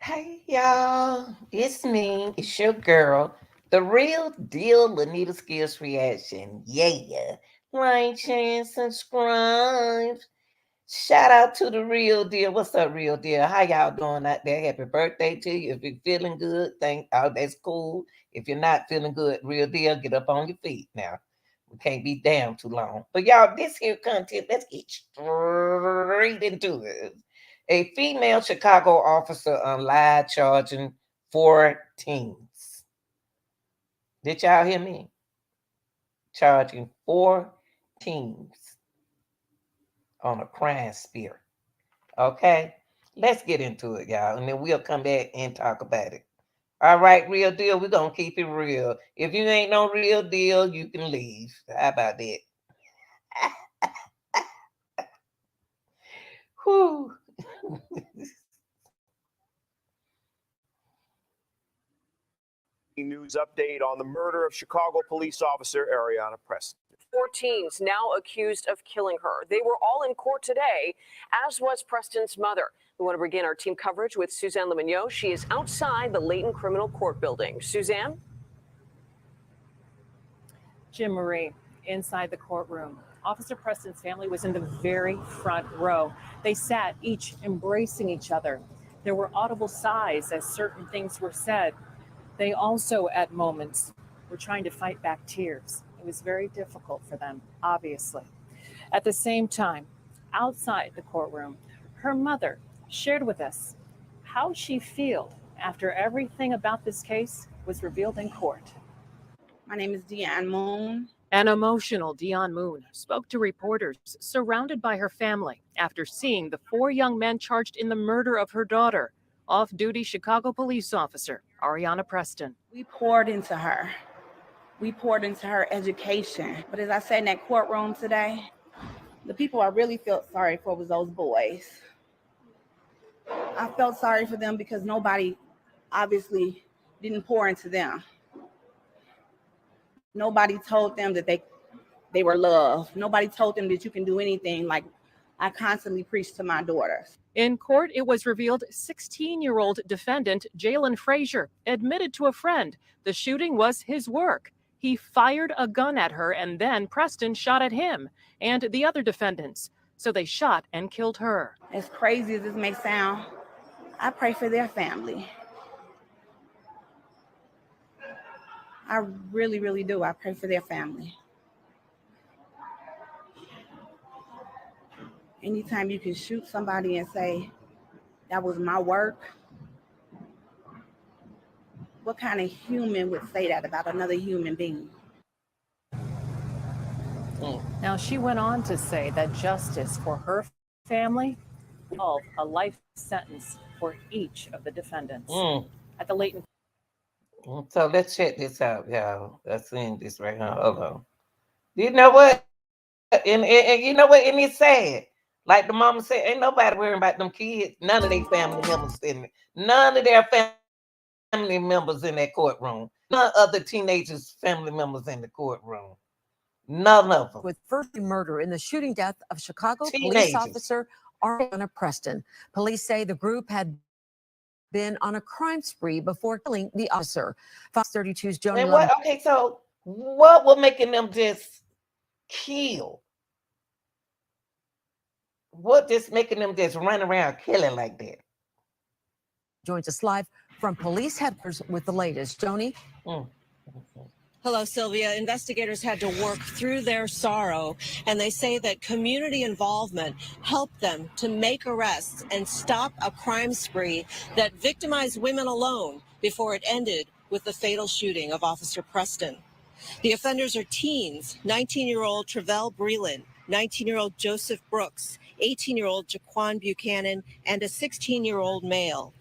Hey y'all, it's me, it's your girl, the real deal Lanita Skills Reaction. Yeah, like, share, and subscribe. Shout out to the real deal. What's up, real deal? How y'all doing out there? Happy birthday to you. If you're feeling good, that's cool. If you're not feeling good, real deal, get up on your feet now. We can't be down too long. But y'all, this here content, let's get straight into it. A female Chicago officer on live charging four teens. Did y'all hear me? Charging four teens on a crime spree. Okay, let's get into it, y'all, and then we'll come back and talk about it. All right, real deal. We're gonna keep it real. If you ain't no real deal, you can leave. How about that? Whew. News update on the murder of Chicago police officer Ariana Preston. Four teens now accused of killing her. They were all in court today, as was Preston's mother. We want to begin our team coverage with Suzanne Lemonnier. She is outside the Layton Criminal Court building. Suzanne? Jim Marie, inside the courtroom. Officer Preston's family was in the very front row. They sat, each embracing each other. There were audible sighs as certain things were said. They also, at moments, were trying to fight back tears. It was very difficult for them, obviously. At the same time, outside the courtroom, her mother shared with us how she felt after everything about this case was revealed in court. My name is Deanne Moon. An emotional Dion Moon spoke to reporters surrounded by her family after seeing the four young men charged in the murder of her daughter, off-duty Chicago police officer Ariana Preston. We poured into her. We poured into her education. But as I said in that courtroom today, the people I really felt sorry for was those boys. I felt sorry for them because nobody obviously didn't pour into them. Nobody told them that they were loved. Nobody told them that you can do anything, like I constantly preach to my daughters. In court, it was revealed 16-year-old defendant Jalen Frazier admitted to a friend the shooting was his work. He fired a gun at her, and then Preston shot at him and the other defendants. So they shot and killed her. As crazy as this may sound, I pray for their family. I really, really do. I pray for their family. Anytime you can shoot somebody and say, that was my work, what kind of human would say that about another human being? Now, she went on to say that justice for her family involved a life sentence for each of the defendants. At the Layton. So let's check this out, y'all. Let's end this right now. Hold on. You know what? And you know what? And it's sad. Like the mama said, ain't nobody worrying about them kids. None of their family members in it. None of their family members in that courtroom. None of the teenagers' family members in the courtroom. None of them. With first murder in the shooting death of Chicago Teenagers. police officer Ariana Preston. Police say the group had been on a crime spree before killing the officer. Fox 32's Joni. And what? Okay, so what was making them just kill? What just making them just run around killing like that? Joins us live from police headquarters with the latest. Joni. Hello, Sylvia. Investigators had to work through their sorrow, and they say that community involvement helped them to make arrests and stop a crime spree that victimized women alone before it ended with the fatal shooting of Officer Preston. The offenders are teens, 19-year-old Travell Breland, 19-year-old Joseph Brooks, 18-year-old Jaquan Buchanan, and a 16-year-old male.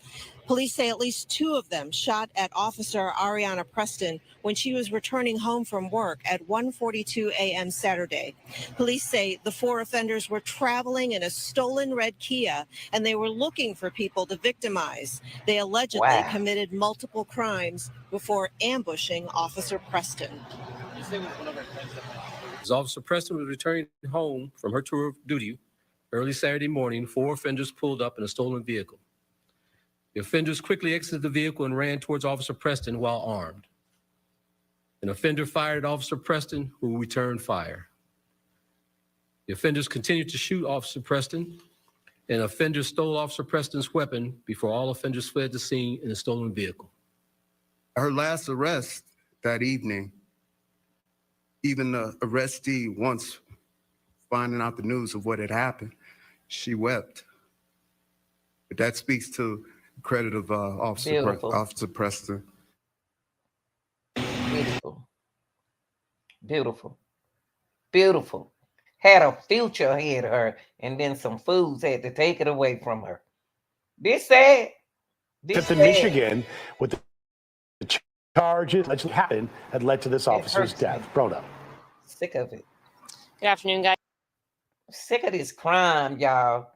Police say at least two of them shot at Officer Ariana Preston when she was returning home from work at 1:42 a.m. Saturday. Police say the four offenders were traveling in a stolen red Kia, and they were looking for people to victimize. They allegedly committed multiple crimes before ambushing Officer Preston. As Officer Preston was returning home from her tour of duty early Saturday morning, four offenders pulled up in a stolen vehicle. The offenders quickly exited the vehicle and ran towards Officer Preston while armed. An offender fired at Officer Preston, who returned fire. The offenders continued to shoot Officer Preston. An offender stole Officer Preston's weapon before all offenders fled the scene in a stolen vehicle. Her last arrest that evening, even the arrestee, once finding out the news of what had happened, she wept. But that speaks to the credit of Officer Preston. Beautiful. Beautiful. Beautiful. Had a future ahead of her, and then some fools had to take it away from her. This sad. Except in Michigan, with the charges that happened, had led to this officer's death. Brodo. Sick of it. Good afternoon, guys. Sick of this crime, y'all.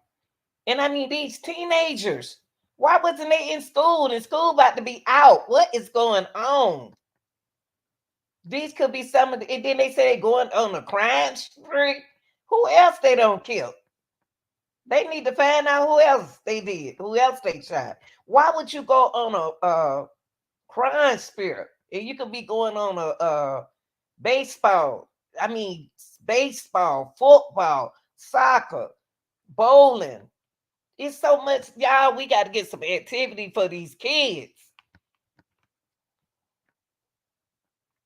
And I mean, these teenagers, why wasn't they in school? And school about to be out. What is going on? These could be some of the, and then they say they're going on a crime spree. Who else they don't kill? They need to find out who else they did, who else they shot. Why would you go on a crime spree? And you could be going on a baseball, football, soccer, bowling. It's so much, y'all. We got to get some activity for these kids.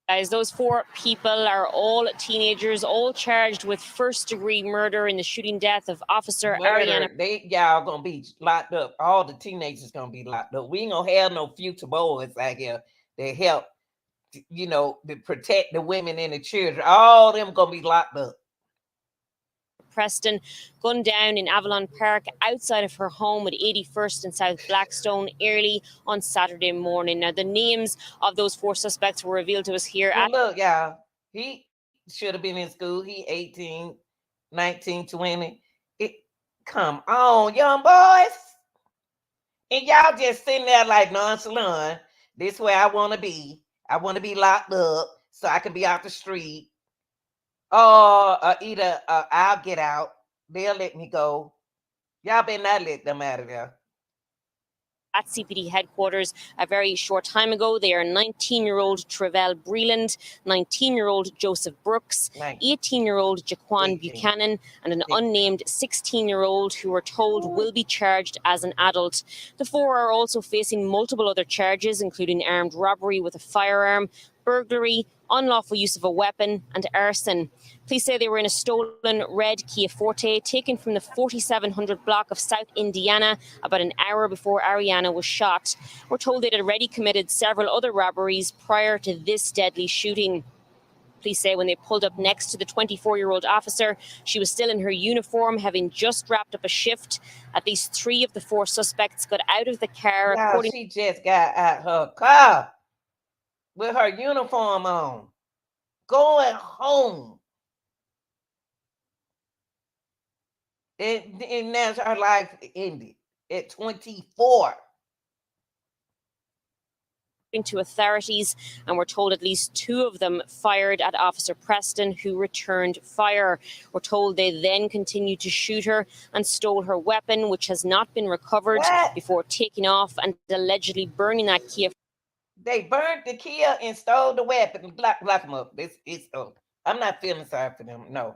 Guys, those 4 people are all teenagers, all charged with first-degree murder in the shooting death of Officer Ariana. Y'all gonna be locked up. All the teenagers gonna be locked up. We ain't gonna have no future boys out here that help, to protect the women and the children. All them gonna be locked up. Preston, gunned down in Avalon Park outside of her home at 81st and South Blackstone early on Saturday morning. Now, the names of those 4 suspects were revealed to us here. Look, y'all, he should have been in school. He 18, 19, 20. Come on, young boys. And y'all just sitting there like nonchalant. This way I want to be. I want to be locked up so I can be out the street. Or either I'll get out. They'll let me go. Y'all better not let them out of there. At CPD headquarters a very short time ago, they are 19-year-old Travell Breland, 19-year-old Joseph Brooks, 18-year-old Jaquan Buchanan, and an unnamed 16-year-old who we're told will be charged as an adult. The 4 are also facing multiple other charges, including armed robbery with a firearm, burglary, unlawful use of a weapon, and arson. Police say they were in a stolen red Kia Forte taken from the 4700 block of South Indiana about an hour before Ariana was shot. We're told they'd already committed several other robberies prior to this deadly shooting. Police say when they pulled up next to the 24-year-old officer, she was still in her uniform, having just wrapped up a shift. At least 3 of the 4 suspects got out of the car. She just got out her car with her uniform on, going home. And now her life ended at 24. To authorities, and we're told at least 2 of them fired at Officer Preston, who returned fire. We're told they then continued to shoot her and stole her weapon, which has not been recovered, before taking off and allegedly burning that Kia. They burned the Kia and stole the weapon. Block them up. I'm not feeling sorry for them. No.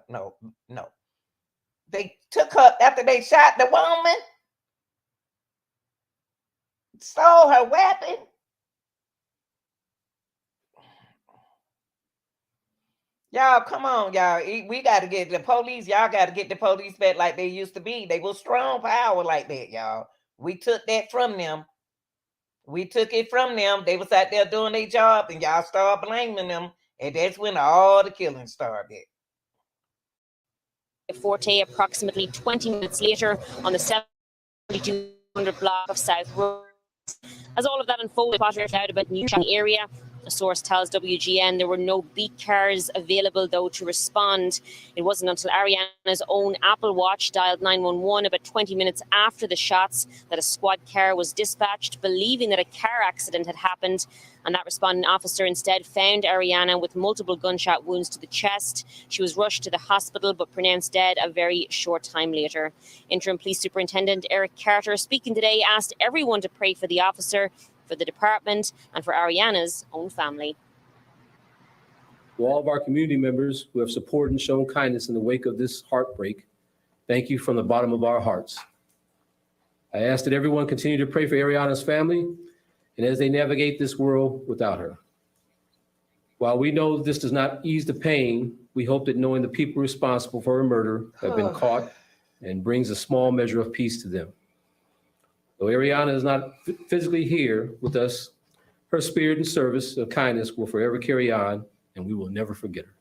They took her after they shot the woman, stole her weapon. Y'all, come on, y'all. We got to get the police. Y'all got to get the police back like they used to be. They were strong power like that, y'all. We took that from them. We took it from them. They was out there doing their job, and y'all started blaming them. And that's when all the killing started. Forte approximately 20 minutes later on the 7200 block of South Road. As all of that unfolded, Potter out about New area. A source tells WGN there were no beat cars available, though, to respond. It wasn't until Ariana's own Apple Watch dialed 911 about 20 minutes after the shots that a squad car was dispatched, believing that a car accident had happened. And that responding officer instead found Ariana with multiple gunshot wounds to the chest. She was rushed to the hospital but pronounced dead a very short time later. Interim Police Superintendent Eric Carter, speaking today, asked everyone to pray for the officer, for the department, and for Ariana's own family. To all of our community members who have supported and shown kindness in the wake of this heartbreak, thank you from the bottom of our hearts. I ask that everyone continue to pray for Ariana's family and as they navigate this world without her. While we know this does not ease the pain, we hope that knowing the people responsible for her murder have been caught and brings a small measure of peace to them. Though Ariana is not physically here with us, her spirit and service of kindness will forever carry on, and we will never forget her.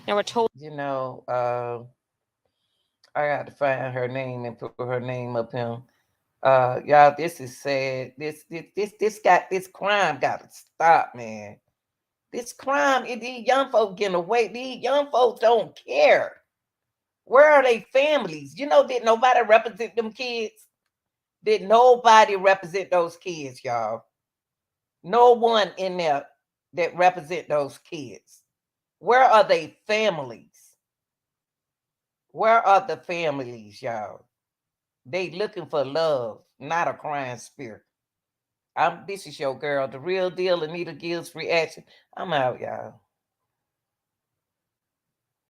Now we're told, you know, I got to find her name and put her name up here. Y'all, this is sad. This crime got to stop, man. This crime, these young folks getting away. These young folks don't care. Where are they families? You know, did nobody represent them kids? Did nobody represent those kids, y'all? No one in there that represent those kids. Where are they families? Where are the families, y'all? They looking for love, not a crying spirit. This is your girl, the real deal, Anita Gibbs Reaction. I'm out, y'all.